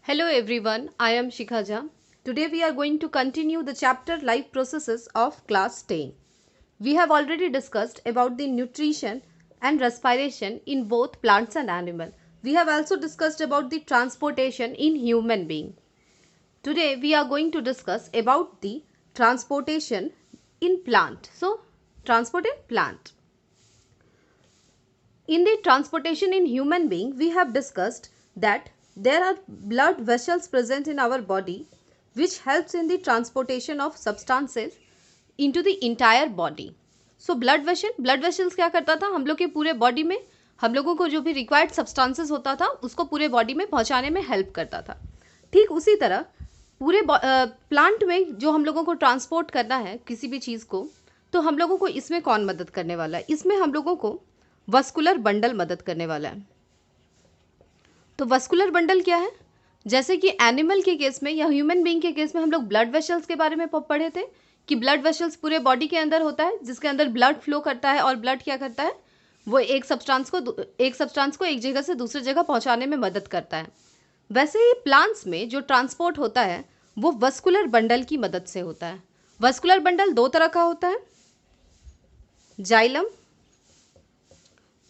Hello everyone, I am Shikha Jha. Today we are going to continue the chapter Life Processes of class 10. We have already discussed about the nutrition and respiration in both plants and animal. We have also discussed about the transportation in human being. Today we are going to discuss about the transportation in plant. So, transport in plant. In the transportation in human being, we have discussed that there are blood vessels present in our body which helps in the transportation of substances into the entire body. So blood vessels क्या करता था, हम लोग के पूरे body में हम लोगों को जो भी रिक्वायर्ड सब्सटेंसेस होता था उसको पूरे बॉडी में पहुंचाने में हेल्प करता था. ठीक उसी तरह पूरे प्लांट में जो हम लोगों को ट्रांसपोर्ट करना है किसी भी चीज़ को, तो हम लोगों को इसमें कौन मदद करने वाला है? इसमें हम लोगों को वस्कुलर बंडल मदद करने वाला है. तो वस्कुलर बंडल क्या है? जैसे कि एनिमल के केस में या ह्यूमन बीइंग के केस में हम लोग ब्लड वेसल्स के बारे में पढ़े थे कि ब्लड वेसल्स पूरे बॉडी के अंदर होता है जिसके अंदर ब्लड फ्लो करता है और ब्लड क्या करता है, वो एक सब्सटेंस को एक जगह से दूसरी जगह पहुंचाने में मदद करता है. वैसे ही प्लांट्स में जो ट्रांसपोर्ट होता है वो वस्कुलर बंडल की मदद से होता है. वस्कुलर बंडल दो तरह का होता है, जाइलम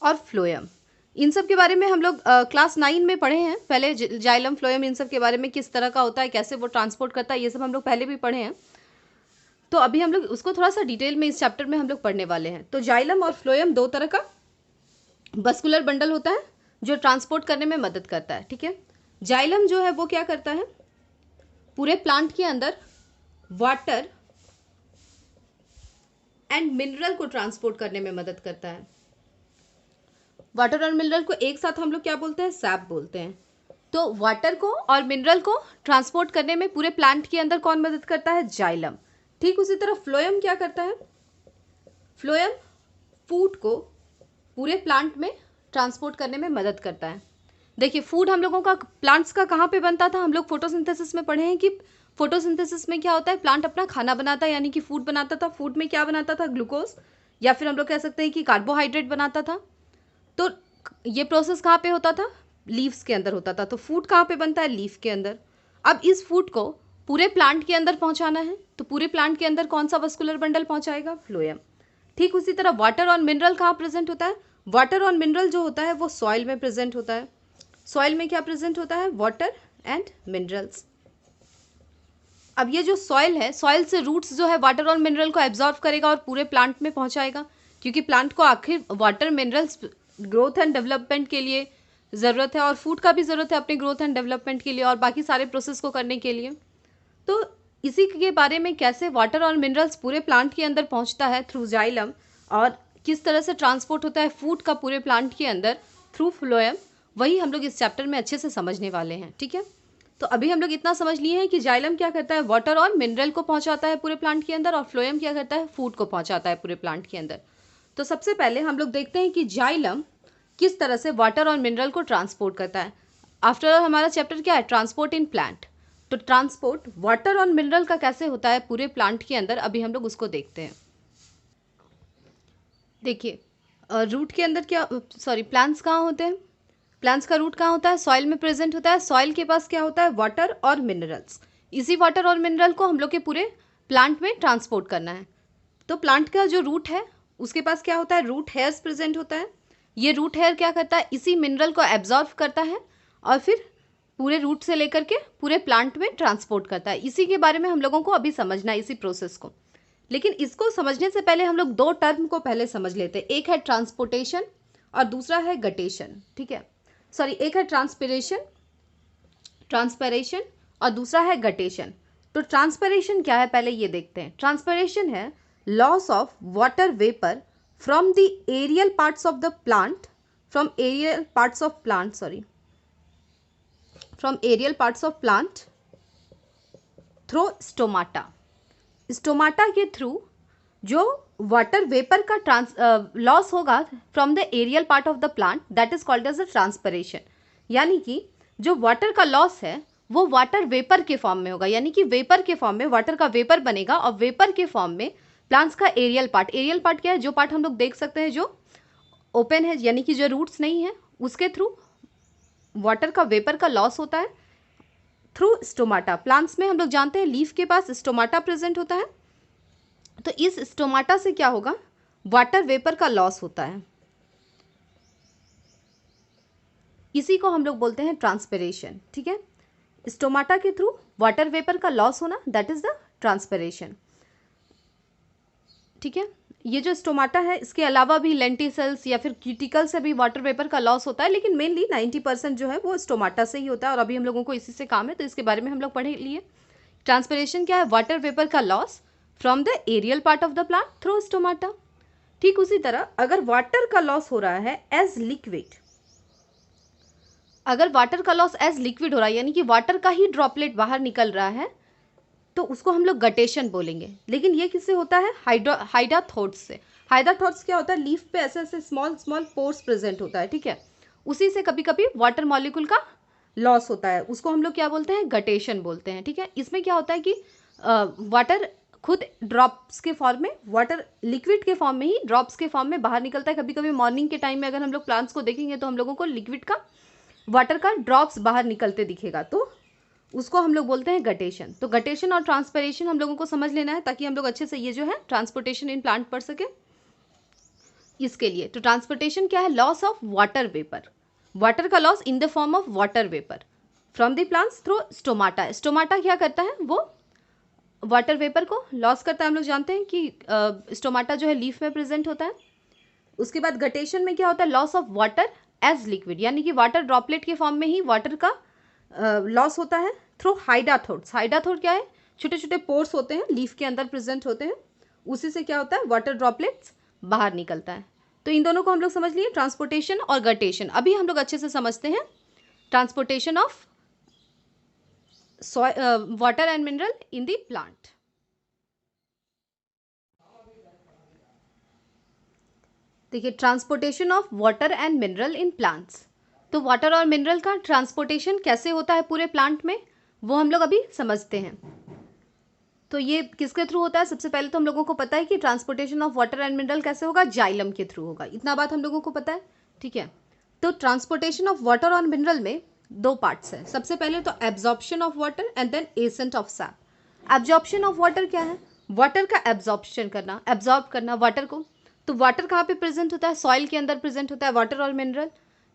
और फ्लोएम. इन सब के बारे में हम लोग क्लास 9 में पढ़े हैं. पहले जाइलम फ्लोएम इन सब के बारे में किस तरह का होता है, कैसे वो ट्रांसपोर्ट करता है, ये सब हम लोग पहले भी पढ़े हैं. तो अभी हम लोग उसको थोड़ा सा डिटेल में इस चैप्टर में हम लोग पढ़ने वाले हैं. तो जाइलम और फ्लोएम दो तरह का वस्कुलर बंडल होता है जो ट्रांसपोर्ट करने में मदद करता है. ठीक है, जाइलम जो है वो क्या करता है, पूरे प्लांट के अंदर वाटर एंड मिनरल को ट्रांसपोर्ट करने में मदद करता है. वाटर और मिनरल को एक साथ हम लोग क्या बोलते हैं, सैप बोलते हैं. तो वाटर को और मिनरल को ट्रांसपोर्ट करने में पूरे प्लांट के अंदर कौन मदद करता है, जाइलम. ठीक उसी तरह फ्लोएम क्या करता है, फ्लोएम फूड को पूरे प्लांट में ट्रांसपोर्ट करने में मदद करता है. देखिए फूड हम लोगों का प्लांट्स का कहाँ पे बनता था, हम लोग फोटोसिंथेसिस में पढ़े हैं कि फोटोसिंथेसिस में क्या होता है, प्लांट अपना खाना बनाता है यानी कि फूड बनाता था. फूड में क्या बनाता था, ग्लूकोज या फिर हम लोग कह सकते हैं कि कार्बोहाइड्रेट बनाता था. तो ये प्रोसेस कहाँ पे होता था, लीव्स के अंदर होता था. तो फूड कहाँ पे बनता है, लीफ के अंदर. अब इस फूड को पूरे प्लांट के अंदर पहुंचाना है तो पूरे प्लांट के अंदर कौन सा वस्कुलर बंडल पहुंचाएगा, फ्लोएम. ठीक उसी तरह वाटर और मिनरल कहाँ प्रेजेंट होता है, वाटर और मिनरल जो होता है वो सॉइल में प्रेजेंट होता है. सॉइल में क्या प्रेजेंट होता है, वाटर एंड मिनरल्स. अब ये जो सॉइल है, सॉइल से रूट्स जो है वाटर और मिनरल को एब्जॉर्व करेगा और पूरे प्लांट में पहुंचाएगा, क्योंकि प्लांट को आखिर water minerals growth and development के लिए ज़रूरत है और फूड का भी ज़रूरत है अपने ग्रोथ एंड डेवलपमेंट के लिए और बाकी सारे प्रोसेस को करने के लिए. तो इसी के बारे में कैसे वाटर और मिनरल्स पूरे प्लांट के अंदर पहुंचता है थ्रू जाइलम और किस तरह से ट्रांसपोर्ट होता है फूड का पूरे प्लांट के अंदर थ्रू फ्लोएम, वही हम लोग इस चैप्टर में अच्छे से समझने वाले हैं. ठीक है, तो अभी हम लोग इतना समझ लिए हैं कि जाइलम क्या करता है, वाटर और मिनरल को पहुंचाता है पूरे प्लांट के अंदर और फ्लोएम क्या करता है, फूड को पहुंचाता है पूरे प्लांट के अंदर. तो सबसे पहले हम लोग देखते हैं कि जाइलम किस तरह से वाटर और मिनरल को ट्रांसपोर्ट करता है. आफ्टर ऑल हमारा चैप्टर क्या है, ट्रांसपोर्ट इन प्लांट. तो ट्रांसपोर्ट वाटर और मिनरल का कैसे होता है पूरे प्लांट के अंदर, अभी हम लोग उसको देखते हैं. देखिए रूट के अंदर क्या, प्लांट्स कहाँ होते हैं, प्लांट्स का रूट कहाँ होता है, सॉइल में प्रेजेंट होता है. सॉइल के पास क्या होता है, वाटर और मिनरल्स. इसी वाटर और मिनरल को हम लोग के पूरे प्लांट में ट्रांसपोर्ट करना है. तो प्लांट का जो रूट है उसके पास क्या होता है, रूट हेयर्स प्रेजेंट होता है. ये रूट हेयर क्या करता है, इसी मिनरल को एब्जॉर्व करता है और फिर पूरे रूट से लेकर के पूरे प्लांट में ट्रांसपोर्ट करता है. इसी के बारे में हम लोगों को अभी समझना है, इसी प्रोसेस को. लेकिन इसको समझने से पहले हम लोग दो टर्म को पहले समझ लेते हैं. एक है ट्रांसपोर्टेशन और दूसरा है गटेशन. ठीक है, एक है ट्रांसपिरेशन और दूसरा है गटेशन. तो ट्रांसपिरेशन क्या है पहले ये देखते हैं. ट्रांसपिरेशन है loss of water vapour from the aerial parts of the plant from aerial parts of plant through stomata. Stomata के थ्रू जो वाटर वेपर का लॉस होगा from the aerial part of the plant, that is called as a transpiration. यानी कि जो water का loss है वो वाटर वेपर के फॉर्म में होगा, यानी कि वेपर के फॉर्म में वाटर का वेपर बनेगा और वेपर के फॉर्म में प्लांट्स का एरियल पार्ट क्या है, जो पार्ट हम लोग देख सकते हैं जो ओपन है यानी कि जो रूट्स नहीं है, उसके थ्रू वाटर का वेपर का लॉस होता है थ्रू स्टोमाटा। प्लांट्स में हम लोग जानते हैं लीफ के पास स्टोमाटा प्रेजेंट होता है, तो इस स्टोमाटा से क्या होगा, वाटर वेपर का लॉस होता है। इसी को हम लोग बोलते हैं ट्रांसपिरेशन। ठीक है, स्टोमाटा के थ्रू वाटर वेपर का लॉस होना, दैट इज द ट्रांसपिरेशन। ठीक है, ये जो स्टोमाटा है इसके अलावा भी लेंटिसेल्स या फिर क्यूटिकल से भी वाटर वेपर का लॉस होता है, लेकिन मेनली 90% जो है वो स्टोमाटा से ही होता है, और अभी हम लोगों को इसी से काम है तो इसके बारे में हम लोग पढ़े लिए। ट्रांसपिरेशन क्या है, वाटर वेपर का loss from the aerial part of the plant through stomata. ठीक उसी तरह अगर वाटर का लॉस हो रहा है एज लिक्विड, अगर वाटर का लॉस एज लिक्विड हो रहा है यानी कि वाटर का ही ड्रॉपलेट बाहर निकल रहा है, तो उसको हम लोग गटेशन बोलेंगे। लेकिन ये किससे होता है, हाइडाथोट्स से। हाइडाथोट्स क्या होता है, लीफ पे ऐसे ऐसे स्मॉल स्मॉल पोर्स प्रेजेंट होता है। ठीक है, उसी से कभी कभी वाटर मॉलिक्यूल का लॉस होता है, उसको हम लोग क्या बोलते हैं, गटेशन बोलते हैं। ठीक है, इसमें क्या होता है कि वाटर खुद ड्रॉप्स के फॉर्म में, वाटर लिक्विड के फॉर्म में ही ड्रॉप्स के फॉर्म में बाहर निकलता है। कभी कभी मॉर्निंग के टाइम में अगर हम लोग प्लांट्स को देखेंगे तो हम लोगों को लिक्विड का, वाटर का ड्रॉप्स बाहर निकलते दिखेगा, तो उसको हम लोग बोलते हैं गटेशन। तो गटेशन और ट्रांसपिरेशन हम लोगों को समझ लेना है ताकि हम लोग अच्छे से ये जो है ट्रांसपोर्टेशन इन प्लांट पढ़ सके। इसके लिए तो ट्रांसपोर्टेशन क्या है, loss of water vapour, water का loss in the form of water vapour from the plants through stomata. Stomata क्या करता है, वो वाटर वेपर को लॉस करता है। हम लोग जानते हैं कि स्टोमाटा जो है लीफ में प्रेजेंट होता है। उसके बाद गटेशन में क्या होता है, loss of water as liquid, यानी कि वाटर ड्रॉपलेट के फॉर्म में ही वाटर का लॉस होता है थ्रू हाइडाथोट्स। हाइडाथोट क्या है, छोटे छोटे पोर्स होते हैं लीफ के अंदर प्रेजेंट होते हैं, उसी से क्या होता है, वाटर ड्रॉपलेट्स बाहर निकलता है। तो इन दोनों को हम लोग समझ लिए, ट्रांसपोर्टेशन और गटेशन। अभी हम लोग अच्छे से समझते हैं transportation of water and mineral in the plant. देखिए, transportation of water and mineral in plants. तो वाटर और मिनरल का ट्रांसपोर्टेशन कैसे होता है पूरे प्लांट में, वो हम लोग अभी समझते हैं। तो ये किसके थ्रू होता है, सबसे पहले तो हम लोगों को पता है कि transportation of water and mineral कैसे होगा, जाइलम के थ्रू होगा। इतना बात हम लोगों को पता है। ठीक है, तो ट्रांसपोर्टेशन ऑफ वाटर और मिनरल में दो पार्ट्स हैं। सबसे पहले तो absorption of water and then ascent of sap. Absorption of water क्या है, वाटर का एब्जॉर्प्शन करना, एब्जॉर्ब करना वाटर को। तो वाटर कहाँ पे प्रेजेंट होता है, सॉइल के अंदर प्रेजेंट होता है वाटर और मिनरल।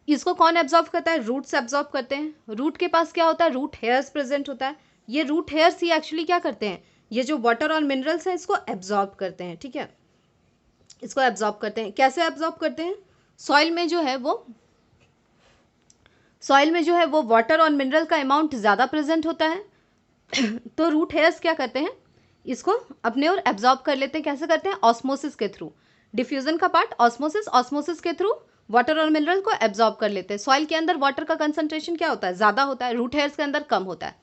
इसको कौन एब्जॉर्ब करता है, रूट्स एब्जॉर्ब करते हैं। रूट के पास क्या होता है, रूट हेयर्स प्रेजेंट होता है। ये रूट हेयर्स ही एक्चुअली क्या करते हैं, ये जो वाटर और मिनरल्स हैं इसको एब्जॉर्ब करते हैं। ठीक है, इसको एब्जॉर्ब करते हैं। कैसे एब्जॉर्ब करते हैं, सॉइल में जो है वो वाटर और मिनरल का अमाउंट ज़्यादा प्रेजेंट होता है तो रूट हेयर्स क्या करते हैं, इसको अपने ओर एब्जॉर्ब कर लेते हैं। कैसे करते हैं, ऑस्मोसिस के थ्रू। डिफ्यूजन का पार्ट ऑस्मोसिस, ऑस्मोसिस के थ्रू वाटर और मिनरल को एब्जॉर्ब कर लेते हैं। सॉइल के अंदर वाटर का कंसंट्रेशन क्या होता है, ज़्यादा होता है, रूट हेयर्स के अंदर कम होता है।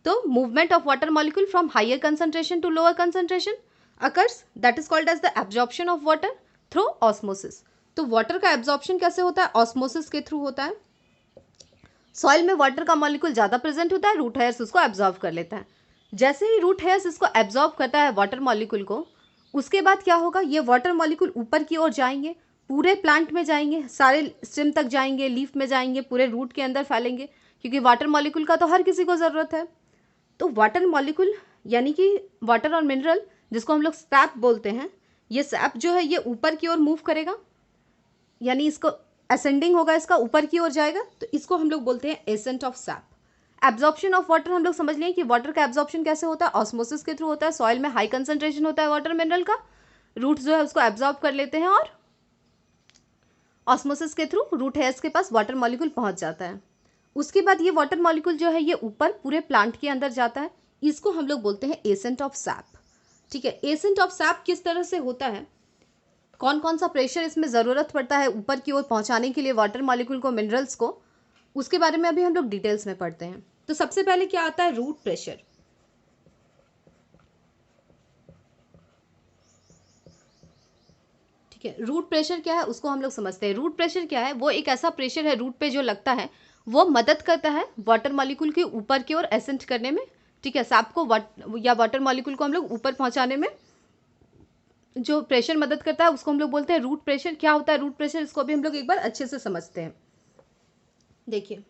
तो movement of water molecule from higher concentration to lower concentration occurs, that is called as the absorption of water through osmosis. तो वाटर का एब्जॉर्प्शन कैसे होता है, ऑस्मोसिस के थ्रू होता है। सॉइल में वाटर का मॉलिक्यूल ज़्यादा प्रेजेंट होता है, रूट हेयर्स उसको एब्जॉर्ब कर लेता है। जैसे ही रूट हेयर्स इसको एब्जॉर्ब करता है वाटर मॉलिक्यूल को, उसके बाद क्या होगा, ये वाटर मॉलिक्यूल ऊपर की ओर जाएंगे, पूरे प्लांट में जाएंगे, सारे स्टेम तक जाएंगे, लीफ में जाएंगे, पूरे रूट के अंदर फैलेंगे, क्योंकि वाटर मॉलिक्यूल का तो हर किसी को ज़रूरत है। तो वाटर मॉलिक्यूल यानी कि वाटर और मिनरल, जिसको हम लोग सैप बोलते हैं, ये सैप जो है ये ऊपर की ओर मूव करेगा, यानी इसको असेंडिंग होगा, इसका ऊपर की ओर जाएगा, तो इसको हम लोग बोलते हैं accent of sap. Absorption of water हम लोग समझ लें कि वाटर का एब्जॉर्प्शन कैसे होता है, ऑस्मोसिस के थ्रू होता है। सॉइल में हाई कंसंट्रेशन होता है वाटर मिनरल का, रूट्स जो है उसको एब्जॉर्ब कर लेते हैं और ऑस्मोसिस के थ्रू रूट हेयर्स के पास वाटर मॉलिक्यूल पहुंच जाता है। उसके बाद ये वाटर मॉलिक्यूल जो है ये ऊपर पूरे प्लांट के अंदर जाता है, इसको हम लोग बोलते हैं एसेंट ऑफ सैप। ठीक है, एसेंट ऑफ सैप किस तरह से होता है, कौन कौन सा प्रेशर इसमें ज़रूरत पड़ता है ऊपर की ओर पहुंचाने के लिए वाटर मॉलिक्यूल को, मिनरल्स को, उसके बारे में अभी हम लोग डिटेल्स में पढ़ते हैं। तो सबसे पहले क्या आता है, रूट प्रेशर। ठीक है, रूट प्रेशर क्या है उसको हम लोग समझते हैं। रूट प्रेशर क्या है, वो एक ऐसा प्रेशर है रूट पे जो लगता है, वो मदद करता है वाटर मॉलिक्यूल के ऊपर की ओर एसेंट करने में। ठीक है, सैप को या वाटर मॉलिक्यूल को हम लोग ऊपर पहुंचाने में जो प्रेशर मदद करता है उसको हम लोग बोलते हैं रूट प्रेशर। क्या होता है रूट प्रेशर, इसको भी हम लोग एक बार अच्छे से समझते हैं। देखिए,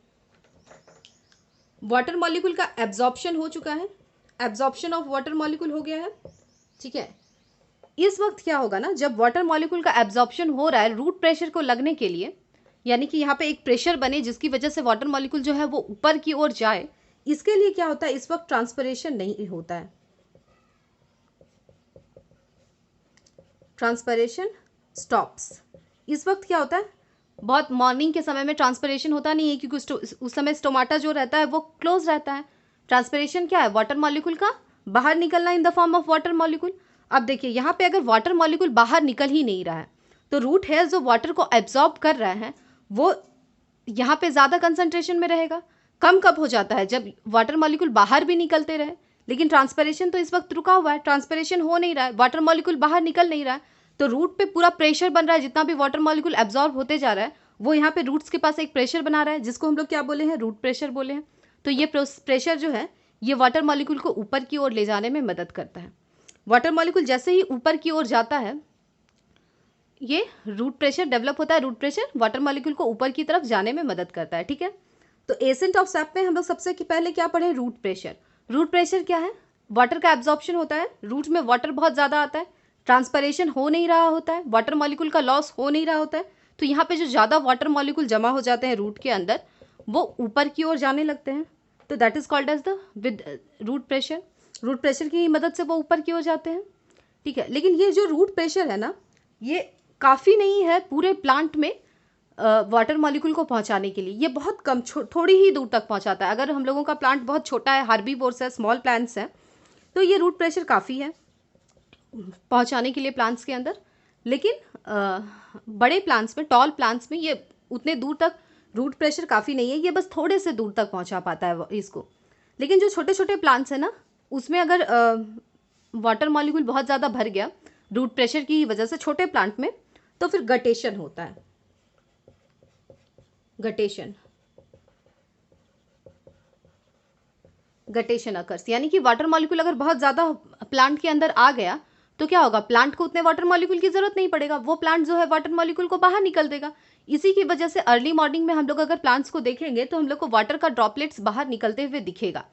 वाटर मॉलिक्यूल का एब्जॉर्प्शन हो चुका है, एब्जॉर्प्शन ऑफ वाटर मॉलिक्यूल हो गया है, ठीक है। इस वक्त क्या होगा ना, जब वाटर मॉलिक्यूल का एब्जॉर्प्शन हो रहा है रूट प्रेशर को लगने के लिए, यानी कि यहाँ पे एक प्रेशर बने जिसकी वजह से वाटर मॉलिक्यूल जो है वो ऊपर की ओर जाए, इसके लिए क्या होता है, इस वक्त ट्रांसपिरेशन नहीं होता है, ट्रांसपिरेशन स्टॉप्स। इस वक्त क्या होता है, बहुत मॉर्निंग के समय में ट्रांसपिरेशन होता नहीं है क्योंकि उस समय स्टोमाटा जो रहता है वो क्लोज रहता है। ट्रांसपिरेशन क्या है, वाटर मॉलिक्यूल का बाहर निकलना इन the form of water molecule. अब देखिए यहाँ पे अगर वाटर मॉलिक्यूल बाहर निकल ही नहीं रहा है तो रूट हेयर जो वाटर को एब्जॉर्ब कर रहा है वो यहाँ पे ज़्यादा कंसंट्रेशन में रहेगा। कम कब हो जाता है, जब वाटर मॉलिक्यूल बाहर भी निकलते रहे, लेकिन ट्रांसपिरेशन तो इस वक्त रुका हुआ है, ट्रांसपिरेशन हो नहीं रहा है, वाटर मॉलिक्यूल बाहर निकल नहीं रहा है, तो रूट पे पूरा प्रेशर बन रहा है। जितना भी वाटर मॉलिक्यूल एब्जॉर्ब होते जा रहा है वो यहाँ पे रूट्स के पास एक प्रेशर बना रहा है जिसको हम लोग क्या बोले हैं, रूट प्रेशर बोले हैं। तो ये प्रेशर जो है ये वाटर मॉलिक्यूल को ऊपर की ओर ले जाने में मदद करता है। वाटर मॉलिक्यूल जैसे ही ऊपर की ओर जाता है ये रूट प्रेशर डेवलप होता है, रूट प्रेशर वाटर मॉलिक्यूल को ऊपर की तरफ जाने में मदद करता है, ठीक है। तो एसेंट ऑफ सैप में हम लोग सबसे पहले क्या पढ़े, रूट प्रेशर। रूट प्रेशर क्या है, वाटर का एब्जॉर्प्शन होता है, रूट में वाटर बहुत ज़्यादा आता है, ट्रांसपिरेशन हो नहीं रहा होता है, वाटर मॉलिक्यूल का लॉस हो नहीं रहा होता है, तो यहाँ पे जो ज़्यादा वाटर मॉलिक्यूल जमा हो जाते हैं रूट के अंदर वो ऊपर की ओर जाने लगते हैं, तो that is called as the with root pressure. Root pressure की मदद से वो ऊपर की ओर जाते हैं, ठीक है। लेकिन ये जो रूट प्रेशर है ना ये काफ़ी नहीं है पूरे प्लांट में वाटर मॉलिक्यूल को पहुंचाने के लिए, ये बहुत कम थोड़ी ही दूर तक पहुंचाता है। अगर हम लोगों का प्लांट बहुत छोटा है, हार्बीवोर्स है, स्मॉल प्लांट्स हैं, तो ये रूट प्रेशर काफ़ी है पहुंचाने के लिए प्लांट्स के अंदर। लेकिन बड़े प्लांट्स में, टॉल प्लांट्स में ये उतने दूर तक रूट प्रेशर काफ़ी नहीं है, ये बस थोड़े से दूर तक पहुंचा पाता है इसको। लेकिन जो छोटे छोटे प्लांट्स हैं ना उसमें अगर वाटर मॉलिक्यूल बहुत ज़्यादा भर गया रूट प्रेशर की वजह से छोटे प्लांट में, तो फिर गटेशन होता है, गटेशन अकर्स। यानी कि वाटर मॉलिक्यूल अगर बहुत ज़्यादा प्लांट के अंदर आ गया तो क्या होगा, प्लांट को उतने वाटर मॉलिक्यूल की ज़रूरत नहीं पड़ेगा, वो प्लांट जो है वाटर मॉलिक्यूल को बाहर निकल देगा। इसी की वजह से अर्ली मॉर्निंग में हम लोग अगर प्लांट्स को देखेंगे तो हम लोग को वाटर का ड्रॉपलेट्स बाहर निकलते हुए दिखेगा,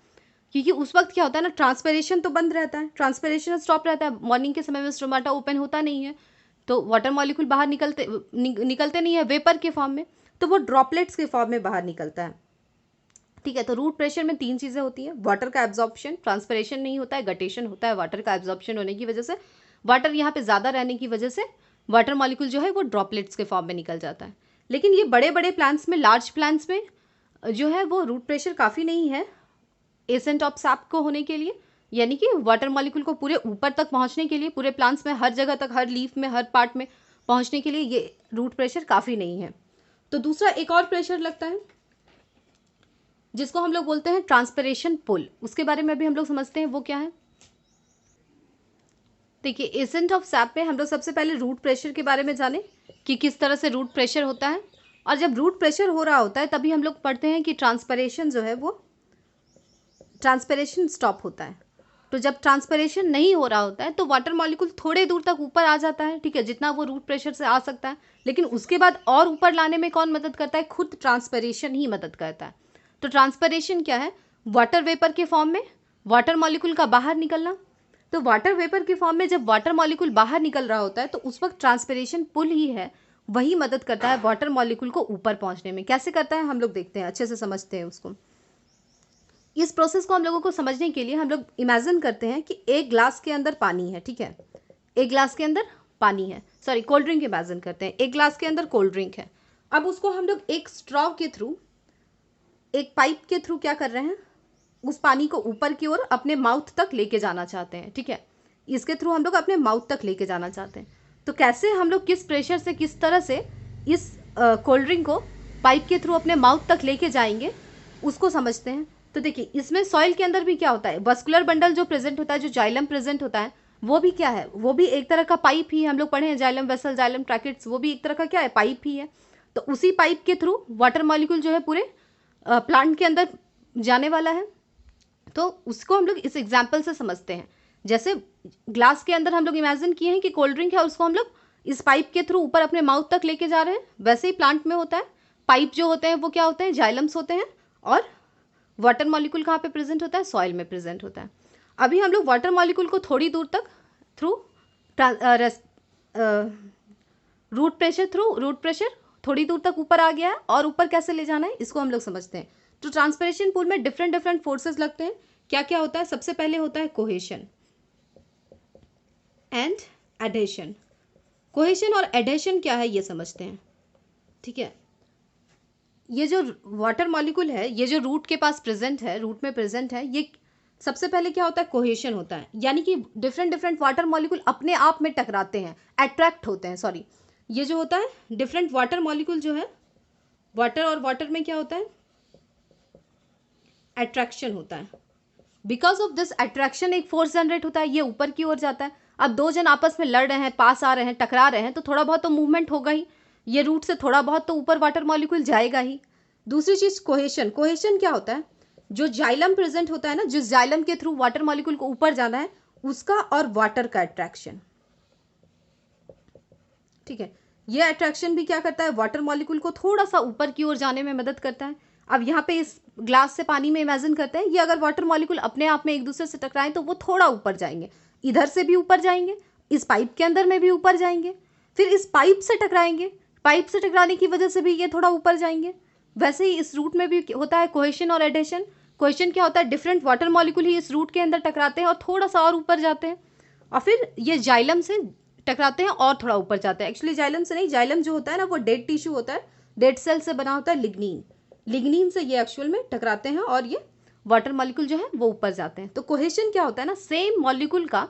क्योंकि उस वक्त क्या होता है ना, ट्रांसपिरेशन तो बंद रहता है, ट्रांसपिरेशन स्टॉप रहता है, मॉर्निंग के समय में स्टोमाटा ओपन होता नहीं है, तो वाटर मॉलिक्यूल बाहर निकलते नहीं है वेपर के फॉर्म में, तो वो ड्रॉपलेट्स के फॉर्म में बाहर निकलता है, ठीक है। तो रूट प्रेशर में 3 चीज़ें होती हैं, वाटर का एब्जॉर्प्शन, ट्रांसपिरेशन नहीं होता है, गटेशन होता है। वाटर का एब्जॉर्प्शन होने की वजह से, वाटर यहाँ पे ज़्यादा रहने की वजह से वाटर मॉलिक्यूल जो है वो ड्रॉपलेट्स के फॉर्म में निकल जाता है। लेकिन ये बड़े बड़े प्लांट्स में, लार्ज प्लांट्स में जो है वो रूट प्रेशर काफ़ी नहीं है एसेंट ऑफ सैप को होने के लिए, यानी कि वाटर मॉलिक्यूल को पूरे ऊपर तक पहुँचने के लिए, पूरे प्लांट्स में हर जगह तक, हर लीफ में, हर पार्ट में पहुँचने के लिए ये रूट प्रेशर काफ़ी नहीं है। तो दूसरा एक और प्रेशर लगता है जिसको हम लोग बोलते हैं ट्रांसपिरेशन पुल, उसके बारे में भी हम लोग समझते हैं वो क्या है। देखिए एसेंट ऑफ सैप में हम लोग सबसे पहले रूट प्रेशर के बारे में जाने कि किस तरह से रूट प्रेशर होता है, और जब रूट प्रेशर हो रहा होता है तभी हम लोग पढ़ते हैं कि ट्रांसपिरेशन जो है वो, ट्रांसपिरेशन स्टॉप होता है। तो जब ट्रांसपिरेशन नहीं हो रहा होता है तो वाटर मॉलिक्यूल थोड़े दूर तक ऊपर आ जाता है, ठीक है, जितना वो रूट प्रेशर से आ सकता है, लेकिन उसके बाद और ऊपर लाने में कौन मदद करता है, खुद ट्रांसपिरेशन ही मदद करता है। तो ट्रांसपिरेशन क्या है, वाटर वेपर के फॉर्म में वाटर मॉलिक्यूल का बाहर निकलना। तो वाटर वेपर के फॉर्म में जब वाटर मॉलिक्यूल बाहर निकल रहा होता है तो उस वक्त ट्रांसपिरेशन पुल ही है, वही मदद करता है वाटर मॉलिक्यूल को ऊपर पहुंचने में। कैसे करता है हम लोग देखते हैं, अच्छे से समझते हैं उसको। इस प्रोसेस को हम लोगों को समझने के लिए हम लोग इमेजिन करते हैं कि एक ग्लास के अंदर पानी है, ठीक है, एक ग्लास के अंदर पानी है, सॉरी कोल्ड ड्रिंक इमेजिन करते हैं, एक ग्लास के अंदर कोल्ड ड्रिंक है। अब उसको हम लोग एक स्ट्रॉ के थ्रू, एक पाइप के थ्रू क्या कर रहे हैं, उस पानी को ऊपर की ओर अपने माउथ तक लेके जाना चाहते हैं, ठीक है, इसके थ्रू हम लोग अपने माउथ तक लेके जाना चाहते हैं। तो कैसे हम लोग किस प्रेशर से, किस तरह से इस कोल्ड ड्रिंक को पाइप के थ्रू अपने माउथ तक लेके जाएंगे उसको समझते हैं। तो देखिए इसमें सॉइल के अंदर भी क्या होता है, वस्कुलर बंडल जो प्रेजेंट होता है, जो जाइलम प्रेजेंट होता है, वो भी क्या है, वो भी एक तरह का पाइप ही है। हम लोग पढ़े हैं जाइलम वेसल, जाइलम ट्रैकेट्स, वो भी एक तरह का क्या है, पाइप ही है। तो उसी पाइप के थ्रू वाटर मॉलिक्यूल जो है पूरे प्लांट के अंदर जाने वाला है। तो उसको हम लोग इस एग्जाम्पल से समझते हैं, जैसे ग्लास के अंदर हम लोग इमेजिन किए हैं कि कोल्ड ड्रिंक है और उसको हम लोग इस पाइप के थ्रू ऊपर अपने माउथ तक लेके जा रहे हैं, वैसे ही प्लांट में होता है। पाइप जो होते हैं वो क्या होते हैं, जाइलम्स होते हैं, और वाटर मॉलिक्यूल कहाँ पे प्रेजेंट होता है? सॉइल में प्रेजेंट होता है। अभी हम लोग वाटर मॉलिक्यूल को थोड़ी दूर तक थ्रू रूट प्रेशर थोड़ी दूर तक ऊपर आ गया है, और ऊपर कैसे ले जाना है इसको हम लोग समझते हैं। तो ट्रांसपिरेशन पूल में डिफरेंट डिफरेंट फोर्सेस लगते हैं। क्या क्या होता है? सबसे पहले होता है कोहेशन एंड एडेशन। कोहेशन और एडेशन क्या है ये समझते हैं, ठीक है। ये जो वाटर मॉलिक्यूल है, ये जो रूट के पास प्रेजेंट है, रूट में प्रेजेंट है, ये सबसे पहले क्या होता है? कोहेशन होता है, यानी कि डिफरेंट डिफरेंट वाटर मॉलिक्यूल अपने आप में टकराते हैं, अट्रैक्ट होते हैं, सॉरी। ये जो होता है डिफरेंट वाटर मॉलिक्यूल जो है, वाटर और वाटर में क्या होता है? अट्रैक्शन होता है। बिकॉज ऑफ दिस अट्रैक्शन एक फोर्स जनरेट होता है, ये ऊपर की ओर जाता है। अब दो जन आपस में लड़ रहे हैं, पास आ रहे हैं, टकरा रहे हैं, तो थोड़ा बहुत तो मूवमेंट होगा ही, ये रूट से थोड़ा बहुत तो ऊपर वाटर मॉलिक्यूल जाएगा ही। दूसरी चीज कोहेशन। कोहेशन क्या होता है? जो जाइलम प्रेजेंट होता है ना, जिस जाइलम के थ्रू वाटर मॉलिक्यूल को ऊपर जाना है, उसका और वाटर का अट्रैक्शन, ठीक है। ये अट्रैक्शन भी क्या करता है? वाटर मॉलिक्यूल को थोड़ा सा ऊपर की ओर जाने में मदद करता है। अब यहाँ पे इस ग्लास से पानी में इमेजिन करते हैं, ये अगर वाटर मॉलिक्यूल अपने आप में एक दूसरे से टकराएं तो वो थोड़ा ऊपर जाएंगे, इधर से भी ऊपर जाएंगे, इस पाइप के अंदर में भी ऊपर जाएंगे, फिर इस पाइप से टकराएंगे, पाइप से टकराने की वजह से भी ये थोड़ा ऊपर जाएंगे। वैसे ही इस रूट में भी होता है कोहेशन और एडेशन। कोहेशन क्या होता है? डिफरेंट वाटर मॉलिक्यूल ही इस रूट के अंदर टकराते हैं और थोड़ा सा और ऊपर जाते हैं, और फिर ये जाइलम से टकराते हैं और थोड़ा ऊपर जाते हैं। एक्चुअली जाइलम से नहीं, जाइलम जो होता है ना वो डेड टिश्यू होता है, डेड सेल से बना होता है, लिग्नीन। लिग्नीन से ये एक्चुअल में टकराते हैं और ये वाटर मॉलिक्यूल जो है वो ऊपर जाते हैं। तो कोहेशन क्या होता है ना, सेम मॉलिक्यूल का,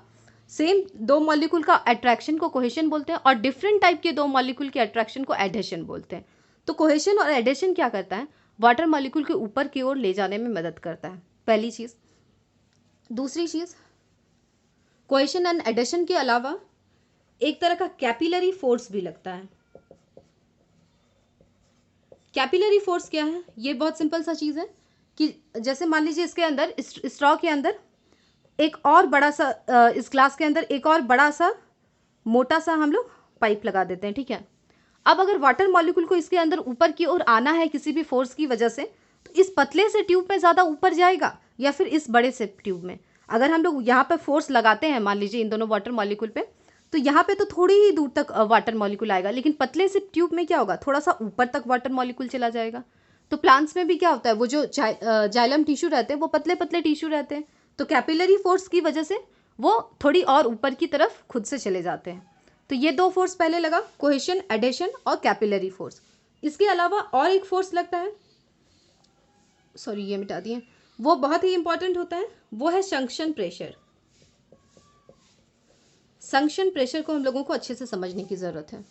सेम दो मॉलिक्यूल का अट्रैक्शन को कोहेशन बोलते हैं, और डिफरेंट टाइप के दो मॉलिक्यूल के अट्रैक्शन को एडेशन बोलते हैं। तो कोहेशन और एडेशन क्या करता है? वाटर मॉलिक्यूल के ऊपर की ओर ले जाने में मदद करता है, पहली चीज। दूसरी चीज, कोहेशन एंड एडेशन के अलावा एक तरह का कैपिलरी फोर्स भी लगता है। कैपिलरी फोर्स क्या है? ये बहुत सिंपल सा चीज है कि जैसे मान लीजिए इसके अंदर, स्ट्रॉ के अंदर एक और बड़ा सा, इस ग्लास के अंदर एक और बड़ा सा मोटा सा हम लोग पाइप लगा देते हैं, ठीक है। अब अगर वाटर मॉलिक्यूल को इसके अंदर ऊपर की ओर आना है किसी भी फोर्स की वजह से, तो इस पतले से ट्यूब में ज़्यादा ऊपर जाएगा या फिर इस बड़े से ट्यूब में? अगर हम लोग यहाँ पे फोर्स लगाते हैं मान लीजिए इन दोनों वाटर मॉलिक्यूल पे, तो यहाँ पे तो थोड़ी ही दूर तक वाटर मॉलिक्यूल आएगा, लेकिन पतले से ट्यूब में क्या होगा? थोड़ा सा ऊपर तक वाटर मॉलिक्यूल चला जाएगा। तो प्लांट्स में भी क्या होता है? वो जो जाइलम टिश्यू रहते हैं वो पतले पतले टिश्यू रहते हैं, तो कैपिलरी फोर्स की वजह से वो थोड़ी और ऊपर की तरफ खुद से चले जाते हैं। तो ये दो फोर्स पहले लगा, कोहेशन, एडेशन और कैपिलरी फोर्स। इसके अलावा और एक फोर्स लगता है, सॉरी ये मिटा दिए, वो बहुत ही इंपॉर्टेंट होता है, वो है संक्शन प्रेशर। संक्शन प्रेशर को हम लोगों को अच्छे से समझने की ज़रूरत है,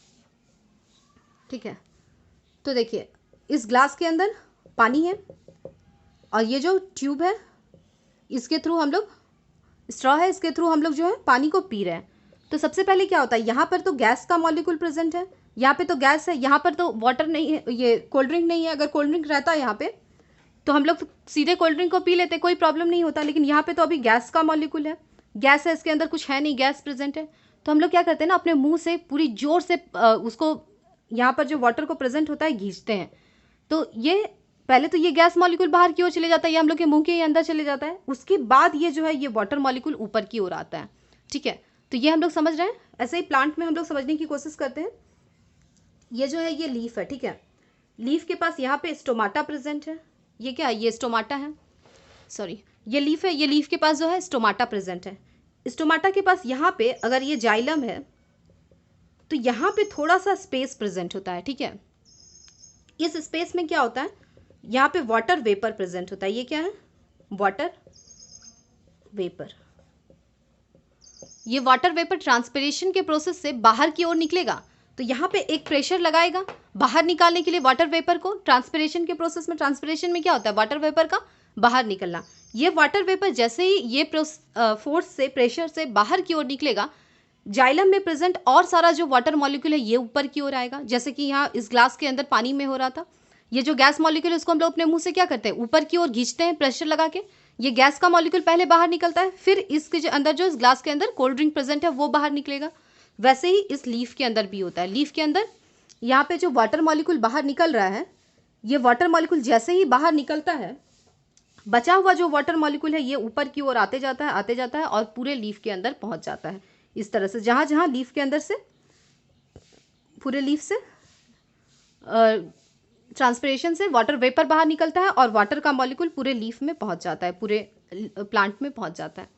ठीक है। तो देखिए, इस ग्लास के अंदर पानी है और ये जो ट्यूब है इसके थ्रू हम लोग, स्ट्रॉ है, इसके थ्रू हम लोग जो है पानी को पी रहे हैं। तो सबसे पहले क्या होता है? यहाँ पर तो गैस का मॉलिक्यूल प्रेजेंट है, यहाँ पे तो गैस है, यहाँ पर तो वाटर नहीं है, ये कोल्ड ड्रिंक नहीं है। अगर कोल्ड ड्रिंक रहता है यहाँ पे तो हम लोग सीधे कोल्ड ड्रिंक को पी लेते, कोई प्रॉब्लम नहीं होता, लेकिन यहाँ पे तो अभी गैस का मॉलिक्यूल है, गैस है, इसके अंदर कुछ है नहीं, गैस प्रेजेंट है। तो हम लोग क्या करते हैं ना, अपने मुंह से पूरी जोर से उसको, यहाँ पर जो वाटर को प्रेजेंट होता है, खींचते हैं। तो ये पहले तो ये गैस मॉलिक्यूल बाहर की ओर चले जाता है, ये हम लोग के मुंह के अंदर चले जाता है, उसके बाद ये जो है ये वाटर मॉलिक्यूल ऊपर की ओर आता है, ठीक है। तो ये हम लोग समझ रहे हैं। ऐसे ही प्लांट में हम लोग समझने की कोशिश करते हैं। ये जो है ये लीफ है, ठीक है। लीफ के पास यहाँ पे स्टोमाटा प्रेजेंट है। ये क्या है? ये स्टोमाटा है, सॉरी ये लीफ है, ये लीफ के पास जो है स्टोमाटा प्रेजेंट है। स्टोमाटा के पास यहाँ पे अगर ये जाइलम है तो यहाँ पे थोड़ा सा स्पेस प्रेजेंट होता है, ठीक है। इस स्पेस में क्या होता है? यहाँ पे वाटर वेपर प्रेजेंट होता है। ये क्या है? Water vapour. ये वाटर वेपर ट्रांसपिरेशन के प्रोसेस से बाहर की ओर निकलेगा, तो यहाँ पे एक प्रेशर लगाएगा बाहर निकालने के लिए वाटर वेपर को। ट्रांसपिरेशन के प्रोसेस में, ट्रांसपिरेशन में क्या होता है? वाटर वेपर का बाहर निकलना। ये वाटर वेपर जैसे ही ये फोर्स से, प्रेशर से बाहर की ओर निकलेगा, जाइलम में प्रेजेंट और सारा जो वाटर मॉलिक्यूल है ये ऊपर की ओर आएगा। जैसे कि यहाँ इस ग्लास के अंदर पानी में हो रहा था, ये जो गैस मॉलिक्यूल है उसको हम लोग अपने मुंह से क्या करते हैं? ऊपर की ओर खींचते हैं प्रेशर लगा के। ये गैस का मॉलिक्यूल पहले बाहर निकलता है, फिर इसके जो अंदर, जो इस ग्लास के अंदर कोल्ड ड्रिंक प्रेजेंट है वो बाहर निकलेगा। वैसे ही इस लीफ के अंदर भी होता है। लीफ के अंदर यहाँ पे जो वाटर मॉलिक्यूल बाहर निकल रहा है, ये वाटर मॉलिक्यूल जैसे ही बाहर निकलता है बचा हुआ जो वाटर मॉलिक्यूल है ये ऊपर की ओर आते जाता है और पूरे लीफ के अंदर पहुंच जाता है। इस तरह से जहाँ जहाँ लीफ के अंदर से, पूरे लीफ से ट्रांसपिरेशन से वाटर वेपर बाहर निकलता है और वाटर का मॉलिक्यूल पूरे लीफ में पहुंच जाता है, पूरे प्लांट में पहुंच जाता है।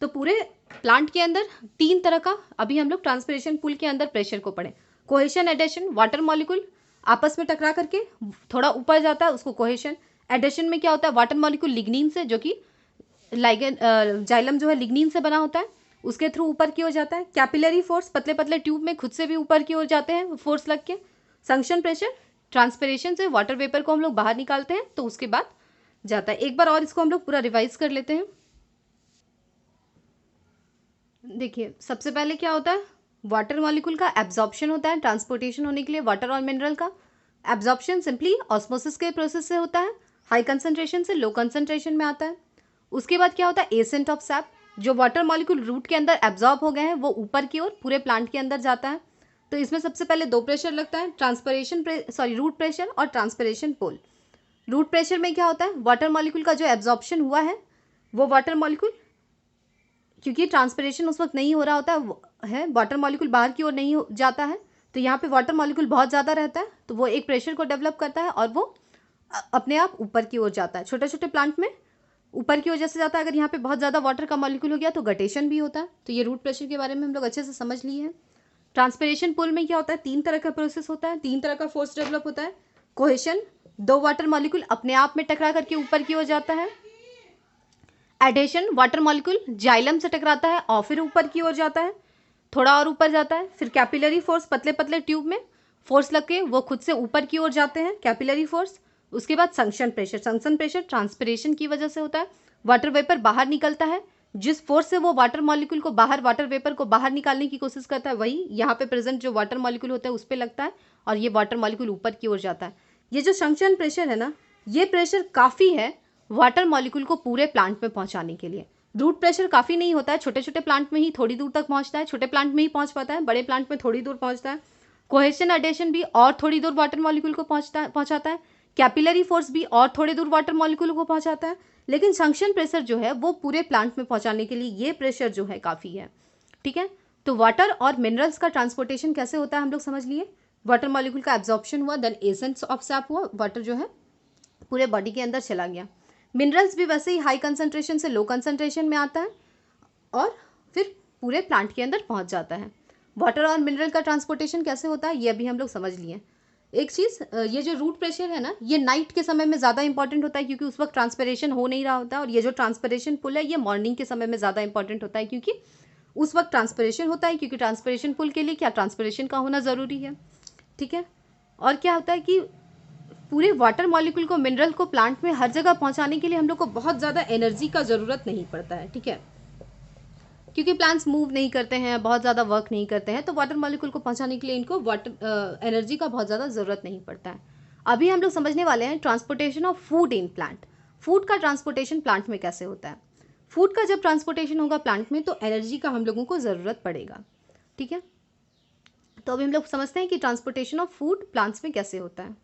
तो पूरे प्लांट के अंदर 3 तरह का, अभी हम लोग ट्रांसपिरेशन पुल के अंदर प्रेशर को पढ़े। कोहेशन, एडेशन, वाटर मॉलिक्यूल आपस में टकरा करके थोड़ा ऊपर जाता है, उसको कोहेशन। एडेशन में क्या होता है, वाटर मॉलिक्यूल लिग्निन से, जो कि लाइगेन जाइलम जो है लिग्निन से बना होता है, उसके थ्रू ऊपर की ओर जाता है। कैपिलरी फोर्स, पतले पतले ट्यूब में खुद से भी ऊपर की ओर जाते हैं फोर्स लग के। संक्शन प्रेशर, ट्रांसपिरेशन से वाटर वेपर को हम लोग बाहर निकालते हैं तो उसके बाद जाता है। एक बार और इसको हम लोग पूरा रिवाइज कर लेते हैं। देखिए सबसे पहले क्या होता है, वाटर मॉलिक्यूल का एब्जॉर्प्शन होता है ट्रांसपोर्टेशन होने के लिए वाटर और मिनरल का। एब्जॉर्प्शन सिंपली ऑस्मोसिस के प्रोसेस से होता है, हाई कंसंट्रेशन से लो कंसंट्रेशन में आता है। उसके बाद क्या होता है, एसेंट ऑफ सैप, जो वाटर मॉलिक्यूल रूट के अंदर एब्जॉर्ब हो गए हैं वो ऊपर की ओर पूरे प्लांट के अंदर जाता है। तो इसमें सबसे पहले 2 प्रेशर लगता है, रूट प्रेशर और ट्रांसपिरेशन पुल। रूट प्रेशर में क्या होता है, वाटर मॉलिक्यूल का जो एब्जॉर्प्शन हुआ है वो वाटर मॉलिक्यूल, क्योंकि ट्रांसपिरेशन उस वक्त नहीं हो रहा होता है, वाटर मॉलिक्यूल बाहर की ओर नहीं जाता है, तो यहाँ पे वाटर मॉलिक्यूल बहुत ज़्यादा रहता है, तो वो एक प्रेशर को डेवलप करता है और वो अपने आप ऊपर की ओर जाता है। छोटे छोटे प्लांट में ऊपर की ओर जैसे जाता है, अगर यहाँ पे बहुत ज़्यादा वाटर का मॉलिक्यूल हो गया तो गटेशन भी होता है। तो ये रूट प्रेशर के बारे में हम लोग अच्छे से समझ लिए हैं। ट्रांसपिरेशन पुल में क्या होता है, 3 तरह का प्रोसेस होता है, 3 तरह का फोर्स डेवलप होता है। कोहेशन, 2 वाटर मॉलिक्यूल अपने आप में टकरा करके ऊपर की ओर जाता है। एडेशन, वाटर मॉलिक्यूल जाइलम से टकराता है और फिर ऊपर की ओर जाता है, थोड़ा और ऊपर जाता है। फिर कैपिलरी फोर्स, पतले पतले ट्यूब में फोर्स लग के वो खुद से ऊपर की ओर जाते हैं, कैपिलरी फोर्स। उसके बाद संक्शन प्रेशर ट्रांसपिरेशन की वजह से होता है, वाटर वेपर बाहर निकलता है। जिस फोर्स से वो वाटर मॉलिक्यूल को बाहर, वाटर वेपर को बाहर निकालने की कोशिश करता है, वही यहाँ पे प्रेजेंट जो वाटर मॉलिक्यूल होता है उस पर लगता है और ये वाटर मॉलिक्यूल ऊपर की ओर जाता है। ये जो संक्शन प्रेशर है ना, ये प्रेशर काफ़ी है वाटर मॉलिक्यूल को पूरे प्लांट में पहुंचाने के लिए। रूट प्रेशर काफ़ी नहीं होता है, छोटे छोटे प्लांट में ही थोड़ी दूर तक पहुंचता है, छोटे प्लांट में ही पहुंच पाता है, बड़े प्लांट में थोड़ी दूर पहुंचता है। कोहेशन, एडेशन भी और थोड़ी दूर वाटर मॉलिक्यूल को पहुंचाता है। कैपिलरी फोर्स भी और थोड़ी दूर वाटर मॉलिक्यूल को पहुंचाता है। लेकिन संक्शन प्रेशर जो है वो पूरे प्लांट में पहुंचाने के लिए ये प्रेशर जो है काफ़ी है। ठीक है, तो वाटर और मिनरल्स का ट्रांसपोर्टेशन कैसे होता है हम लोग समझ लिए। वाटर मॉलिक्यूल का एब्जॉर्प्शन हुआ, देन एसेंस ऑफ सैप हुआ, वाटर जो है पूरे बॉडी के अंदर चला गया। मिनरल्स भी वैसे ही हाई कंसंट्रेशन से लो कंसंट्रेशन में आता है और फिर पूरे प्लांट के अंदर पहुंच जाता है। वाटर और मिनरल का ट्रांसपोर्टेशन कैसे होता है ये अभी हम लोग समझ लिए। एक चीज़, ये जो रूट प्रेशर है ना, ये नाइट के समय में ज़्यादा इंपॉर्टेंट होता है क्योंकि उस वक्त ट्रांसपिरेशन हो नहीं रहा होता है। और ये जो ट्रांसपिरेशन पुल है ये मॉर्निंग के समय में ज़्यादा इंपॉर्टेंट होता है क्योंकि उस वक्त ट्रांसपिरेशन होता है, क्योंकि ट्रांसपिरेशन पुल के लिए क्या, ट्रांसपिरेशन का होना ज़रूरी है। ठीक है, और क्या होता है कि पूरे वाटर मॉलिक्यूल को, मिनरल को प्लांट में हर जगह पहुंचाने के लिए हम लोग को बहुत ज़्यादा एनर्जी का ज़रूरत नहीं पड़ता है। ठीक है, क्योंकि प्लांट्स मूव नहीं करते हैं, बहुत ज़्यादा वर्क नहीं करते हैं, तो वाटर मॉलिक्यूल को पहुंचाने के लिए इनको वाटर एनर्जी का बहुत ज़्यादा ज़रूरत नहीं पड़ता है। अभी हम लोग समझने वाले हैं transportation of food in plant. Food का ट्रांसपोर्टेशन प्लांट में कैसे होता है। फूड का जब ट्रांसपोर्टेशन होगा प्लांट में तो एनर्जी का हम लोगों को ज़रूरत पड़ेगा। ठीक है, तो अभी हम लोग समझते हैं कि ट्रांसपोर्टेशन ऑफ फूड प्लांट्स में कैसे होता है।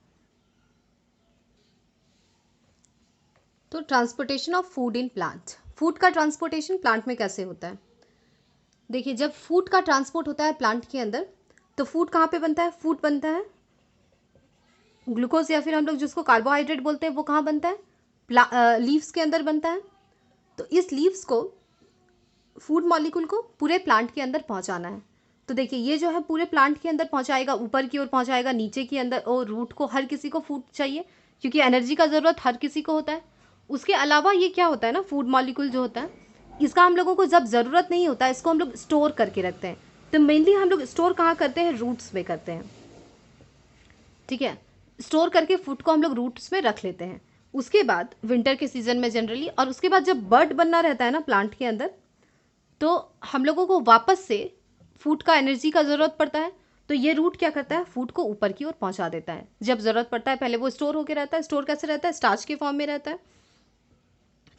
तो transportation of food in plant, food का ट्रांसपोर्टेशन प्लांट में कैसे होता है। देखिए, जब फूड का ट्रांसपोर्ट होता है प्लांट के अंदर तो फूड कहाँ पे बनता है, फूड बनता है ग्लूकोज या फिर हम लोग जिसको कार्बोहाइड्रेट बोलते हैं वो कहाँ बनता है, लीव्स के अंदर बनता है। तो इस लीव्स को, फूड मॉलिक्यूल को पूरे प्लांट के अंदर पहुँचाना है। तो देखिए ये जो है पूरे प्लांट के अंदर पहुँचाएगा, ऊपर की ओर पहुँचाएगा, नीचे के अंदर, और रूट को, हर किसी को फूड चाहिए क्योंकि एनर्जी का ज़रूरत हर किसी को होता है। उसके अलावा ये क्या होता है ना, फूड मॉलिक्यूल जो होता है इसका हम लोगों को जब ज़रूरत नहीं होता है इसको हम लोग स्टोर करके रखते हैं। तो मेनली हम लोग स्टोर कहाँ करते हैं, रूट्स में करते हैं। ठीक है, स्टोर करके फूड को हम लोग रूट्स में रख लेते हैं। उसके बाद विंटर के सीज़न में जनरली, और उसके बाद जब बर्ड बनना रहता है ना प्लांट के अंदर, तो हम लोगों को वापस से फूड का एनर्जी का ज़रूरत पड़ता है। तो ये रूट क्या करता है, फूड को ऊपर की ओर पहुंचा देता है जब ज़रूरत पड़ता है। पहले वो स्टोर होकर रहता है, स्टोर कैसे रहता है, स्टार्च के फॉर्म में रहता है।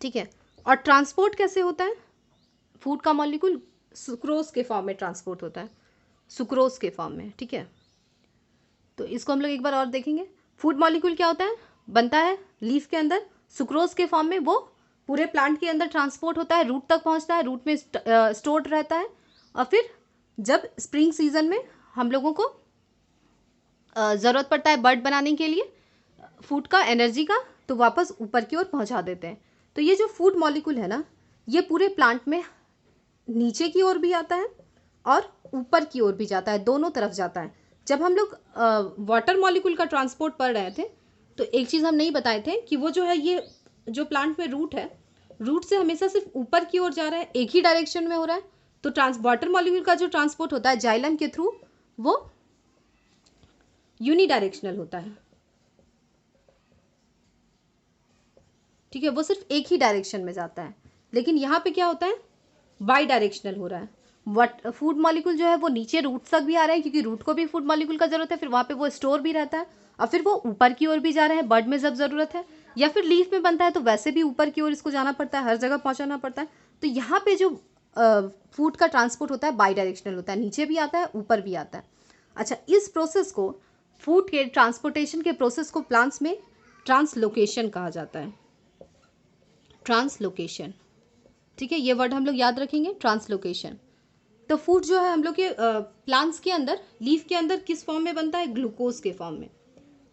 ठीक है, और ट्रांसपोर्ट कैसे होता है, फूड का मॉलिक्यूल सुक्रोज के फॉर्म में ट्रांसपोर्ट होता है, सुक्रोज के फॉर्म में। ठीक है, तो इसको हम लोग एक बार और देखेंगे। फूड मॉलिक्यूल क्या होता है, बनता है लीफ के अंदर, सुक्रोज के फॉर्म में वो पूरे प्लांट के अंदर ट्रांसपोर्ट होता है, रूट तक पहुंचता है, रूट में स्टोर्ड रहता है, और फिर जब स्प्रिंग सीजन में हम लोगों को ज़रूरत पड़ता है बर्ड बनाने के लिए फूड का, एनर्जी का, तो वापस ऊपर की ओर पहुंचा देते हैं। तो ये जो फूड मॉलिक्यूल है ना, ये पूरे प्लांट में नीचे की ओर भी आता है और ऊपर की ओर भी जाता है, दोनों तरफ जाता है। जब हम लोग वाटर मॉलिक्यूल का ट्रांसपोर्ट पढ़ रहे थे तो एक चीज़ हम नहीं बताए थे कि वो जो है, ये जो प्लांट में रूट है, रूट से हमेशा सिर्फ ऊपर की ओर जा रहा है, एक ही डायरेक्शन में हो रहा है। तो वाटर मॉलिक्यूल का जो ट्रांसपोर्ट होता है जाइलम के थ्रू, वो यूनिडायरेक्शनल होता है। ठीक है, वो सिर्फ एक ही डायरेक्शन में जाता है। लेकिन यहाँ पे क्या होता है, बाई डायरेक्शनल हो रहा है। फूड मॉलिक्यूल जो है वो नीचे रूट तक भी आ रहा है, क्योंकि रूट को भी फूड मॉलिक्यूल का जरूरत है, फिर वहाँ पे वो स्टोर भी रहता है, और फिर वो ऊपर की ओर भी जा रहा है बर्ड में जब ज़रूरत है, या फिर लीफ में बनता है तो वैसे भी ऊपर की ओर इसको जाना पड़ता है, हर जगह पहुँचाना पड़ता है। तो यहाँ पे जो फूड का ट्रांसपोर्ट होता है बाई डायरेक्शनल होता है, नीचे भी आता है, ऊपर भी आता है। अच्छा, इस प्रोसेस को, फूड के ट्रांसपोर्टेशन के प्रोसेस को प्लांट्स में ट्रांसलोकेशन कहा जाता है। ट्रांसलोकेशन, ठीक है, ये वर्ड हम लोग याद रखेंगे, ट्रांसलोकेशन। तो फूड जो है हम लोग के प्लांट्स के अंदर, लीफ के अंदर किस फॉर्म में बनता है, ग्लूकोज के फॉर्म में।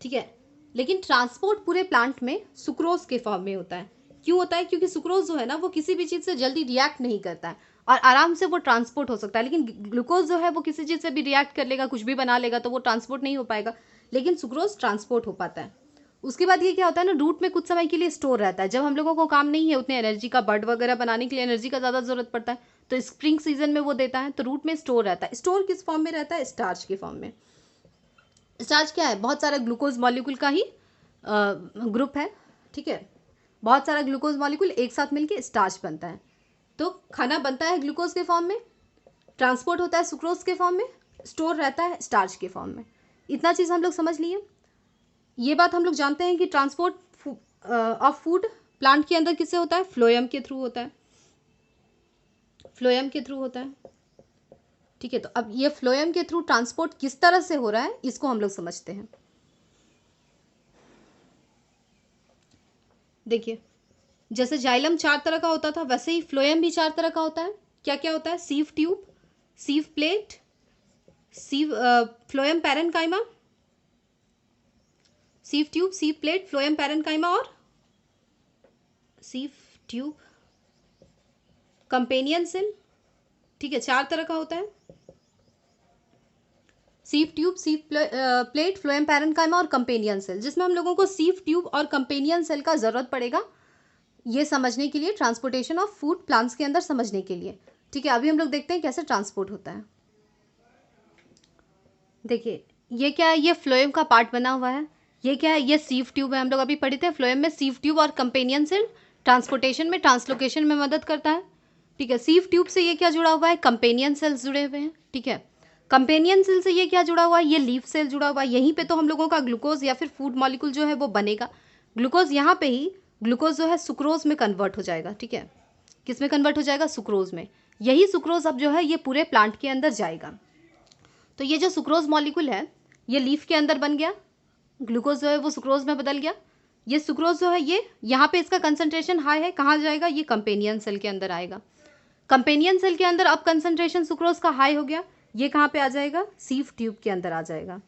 ठीक है, लेकिन ट्रांसपोर्ट पूरे प्लांट में सुक्रोज के फॉर्म में होता है। क्यों होता है, क्योंकि सुक्रोज जो है ना, वो किसी भी चीज़ से जल्दी रिएक्ट नहीं करता है और आराम से वो ट्रांसपोर्ट हो सकता है। लेकिन ग्लूकोज जो है वो किसी चीज़ से भी रिएक्ट कर लेगा, कुछ भी बना लेगा, तो वो ट्रांसपोर्ट नहीं हो पाएगा। लेकिन सुक्रोज ट्रांसपोर्ट हो पाता है। उसके बाद ये क्या होता है ना, रूट में कुछ समय के लिए स्टोर रहता है। जब हम लोगों को काम नहीं है उतने एनर्जी का, बर्ड वगैरह बनाने के लिए एनर्जी का ज़्यादा ज़रूरत पड़ता है, तो स्प्रिंग सीजन में वो देता है, तो रूट में स्टोर रहता है। स्टोर किस फॉर्म में रहता है, स्टार्च के फॉर्म में। स्टार्च क्या है, बहुत सारा ग्लूकोज मॉलिक्यूल का ही ग्रुप है। ठीक है, बहुत सारा ग्लूकोज मॉलिक्यूल एक साथ मिलके स्टार्च बनता है। तो खाना बनता है ग्लूकोज के फॉर्म में, ट्रांसपोर्ट होता है सुक्रोज के फॉर्म में, स्टोर रहता है स्टार्च के फॉर्म में। इतना चीज़ हम लोग समझ लिए। ये बात हम लोग जानते हैं कि ट्रांसपोर्ट ऑफ फूड प्लांट के अंदर किससे होता है, फ्लोएम के थ्रू होता है। फ्लोएम के थ्रू होता है। ठीक है, तो अब ये फ्लोएम के थ्रू ट्रांसपोर्ट किस तरह से हो रहा है, इसको हम लोग समझते हैं। देखिए, जैसे जाइलम 4 तरह का होता था, वैसे ही फ्लोएम भी 4 तरह का होता है। क्या क्या होता है, sieve tube, sieve plate, sieve phloem parenchyma, sieve tube, sieve plate, phloem parenchyma और सीव ट्यूब, कंपेनियन सेल। ठीक है, 4 तरह का होता है, sieve tube, sieve plate, phloem parenchyma और कंपेनियन सेल, जिसमें हम लोगों को सीव ट्यूब और कंपेनियन सेल का ज़रूरत पड़ेगा ये समझने के लिए, ट्रांसपोर्टेशन ऑफ फूड प्लांट्स के अंदर समझने के लिए। ठीक है, अभी हम लोग देखते हैं कैसे ट्रांसपोर्ट होता है। देखिए, ये क्या है, ये फ्लोएम का पार्ट बना हुआ है। ये क्या है, ये सीव ट्यूब है। हम लोग अभी पढ़े थे फ्लोएम में सीव ट्यूब और कंपेनियन सेल ट्रांसपोर्टेशन में, ट्रांसलोकेशन में मदद करता है। ठीक है, सीव ट्यूब से ये क्या जुड़ा हुआ है, कंपेनियन सेल्स जुड़े हुए हैं। ठीक है, कंपेनियन सेल से ये क्या जुड़ा हुआ है, ये लीफ सेल जुड़ा हुआ है। यहीं पे तो हम लोगों का ग्लूकोज या फिर फूड मॉलिक्यूल जो है वो बनेगा। ग्लूकोज यहाँ पे ही, ग्लूकोज जो है सुक्रोज में कन्वर्ट हो जाएगा। ठीक है, किस में कन्वर्ट हो जाएगा, सुक्रोज में। यही सुक्रोज अब जो है ये पूरे प्लांट के अंदर जाएगा। तो ये जो सुक्रोज मॉलिक्यूल है ये लीफ के अंदर बन गया, ग्लूकोज जो है वो सुक्रोज में बदल गया। ये सुक्रोज जो है ये यहाँ पे इसका कंसंट्रेशन हाई है, कहाँ जाएगा, ये कंपेनियन सेल के अंदर आएगा। कंपेनियन सेल के अंदर अब कंसंट्रेशन सुक्रोज का हाई हो गया, ये कहाँ पे आ जाएगा, सीव ट्यूब के अंदर आ जाएगा।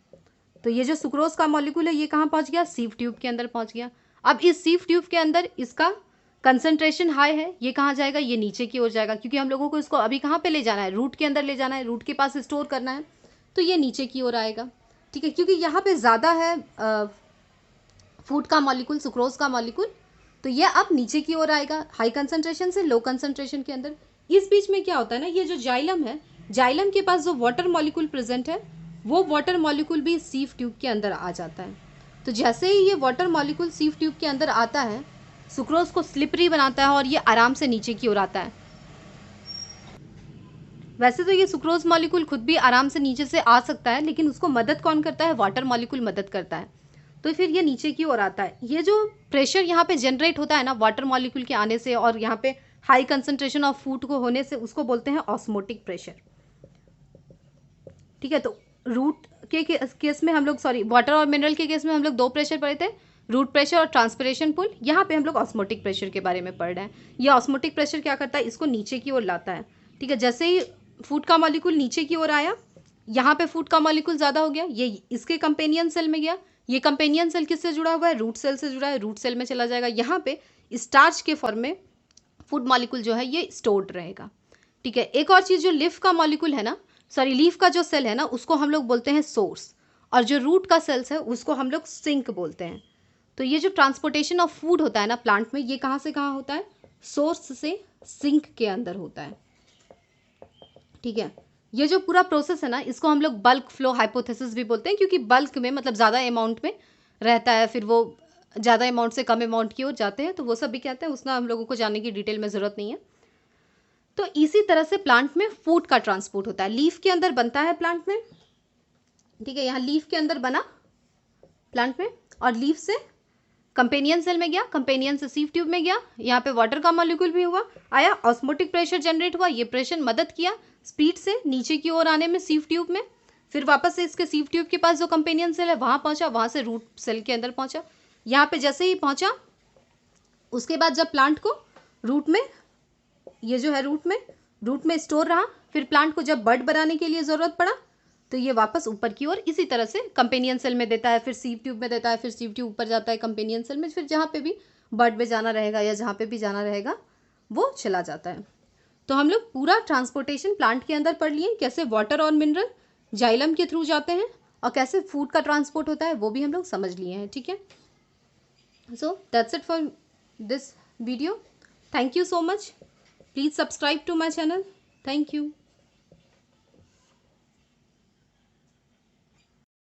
तो ये जो सुक्रोज का मॉलिक्यूल है ये कहाँ पहुँच गया, सीव ट्यूब के अंदर पहुँच गया। अब इस सीव ट्यूब के अंदर इसका कंसंट्रेशन हाई है, ये कहाँ जाएगा, ये नीचे की ओर जाएगा, क्योंकि हम लोगों को इसको अभी कहाँ पे ले जाना है, रूट के अंदर ले जाना है, रूट के पास स्टोर करना है, तो ये नीचे की ओर आएगा। ठीक है, क्योंकि यहाँ पे ज़्यादा है फूड का मॉलिक्यूल, सुक्रोज का मॉलिक्यूल, तो ये अब नीचे की ओर आएगा, हाई कंसंट्रेशन से लो कंसंट्रेशन के अंदर। इस बीच में क्या होता है ना, ये जो जाइलम है, जाइलम के पास जो वाटर मॉलिक्यूल प्रेजेंट है, वो वाटर मॉलिक्यूल भी सीव ट्यूब के अंदर आ जाता है। तो जैसे ही ये वाटर मॉलिक्यूल सीव ट्यूब के अंदर आता है, सुक्रोज को स्लिपरी बनाता है और ये आराम से नीचे की ओर आता है। वैसे तो ये सुक्रोज मॉलिक्यूल खुद भी आराम से नीचे से आ सकता है, लेकिन उसको मदद कौन करता है, वाटर मॉलिक्यूल मदद करता है। तो फिर ये नीचे की ओर आता है। ये जो प्रेशर यहाँ पे जनरेट होता है ना वाटर मॉलिक्यूल के आने से और यहाँ पे हाई कंसंट्रेशन ऑफ फूड को होने से, उसको बोलते हैं ऑस्मोटिक प्रेशर। ठीक है, तो रूट के केस में हम लोग, सॉरी, वाटर और मिनरल के केस में हम लोग 2 प्रेशर पढ़े थे, रूट प्रेशर और ट्रांसपिरेशन पुल। यहाँ पे हम लोग ऑस्मोटिक प्रेशर के बारे में पढ़ रहे हैं। ये ऑस्मोटिक प्रेशर क्या करता है, इसको नीचे की ओर लाता है। ठीक है, जैसे ही फूड का मॉलिक्यूल नीचे की ओर आया, यहाँ पे फूड का मॉलिक्यूल ज़्यादा हो गया, ये इसके कंपेनियन सेल में गया, ये कंपेनियन सेल किससे जुड़ा हुआ है, रूट सेल से जुड़ा है, रूट सेल में चला जाएगा, यहाँ पे स्टार्च के फॉर्म में फूड मॉलिक्यूल जो है ये स्टोर्ड रहेगा। ठीक है, एक और चीज़, जो लीफ का मॉलिक्यूल है ना, सॉरी लीफ का जो सेल है ना, उसको हम लोग बोलते हैं सोर्स, और जो रूट का सेल्स है उसको हम लोग सिंक बोलते हैं। तो ये जो ट्रांसपोर्टेशन ऑफ फूड होता है ना प्लांट में, ये कहाँ से कहाँ होता है, सोर्स से सिंक के अंदर होता है। ठीक है, ये जो पूरा प्रोसेस है ना, इसको हम लोग बल्क फ्लो हाइपोथेसिस भी बोलते हैं, क्योंकि बल्क में मतलब ज़्यादा अमाउंट में रहता है, फिर वो ज़्यादा अमाउंट से कम अमाउंट की ओर जाते हैं, तो वो सब भी कहते हैं, उसका हम लोगों को जानने की डिटेल में ज़रूरत नहीं है। तो इसी तरह से प्लांट में फूड का ट्रांसपोर्ट होता है। लीफ के अंदर बनता है प्लांट में, ठीक है, यहाँ लीफ के अंदर बना प्लांट में, और लीफ से कंपेनियन सेल में गया, कंपेनियन से सीव ट्यूब में गया, यहाँ पे वाटर का मॉलिक्यूल भी हुआ, आया, ऑस्मोटिक प्रेशर जनरेट हुआ, ये प्रेशर मदद किया स्पीड से नीचे की ओर आने में सीव ट्यूब में, फिर वापस से इसके सीव ट्यूब के पास जो कंपेनियन सेल है वहाँ पहुँचा, वहाँ से रूट सेल के अंदर पहुँचा, यहाँ पे जैसे ही पहुँचा, उसके बाद जब प्लांट को रूट में, ये जो है रूट में स्टोर रहा, फिर प्लांट को जब बड बनाने के लिए ज़रूरत पड़ा तो ये वापस ऊपर की ओर इसी तरह से कंपेनियन सेल में देता है, फिर सीव ट्यूब में देता है, फिर सीव ट्यूब ऊपर जाता है कंपेनियन सेल में, फिर जहाँ पे भी बर्ड में जाना रहेगा या जहाँ पे भी जाना रहेगा वो चला जाता है। तो हम लोग पूरा ट्रांसपोर्टेशन प्लांट के अंदर पढ़ लिए, कैसे वाटर और मिनरल जाइलम के थ्रू जाते हैं और कैसे फूड का ट्रांसपोर्ट होता है वो भी हम लोग समझ लिए हैं। ठीक है, so that's it for this video. Thank you so much, please subscribe to my channel. Thank you.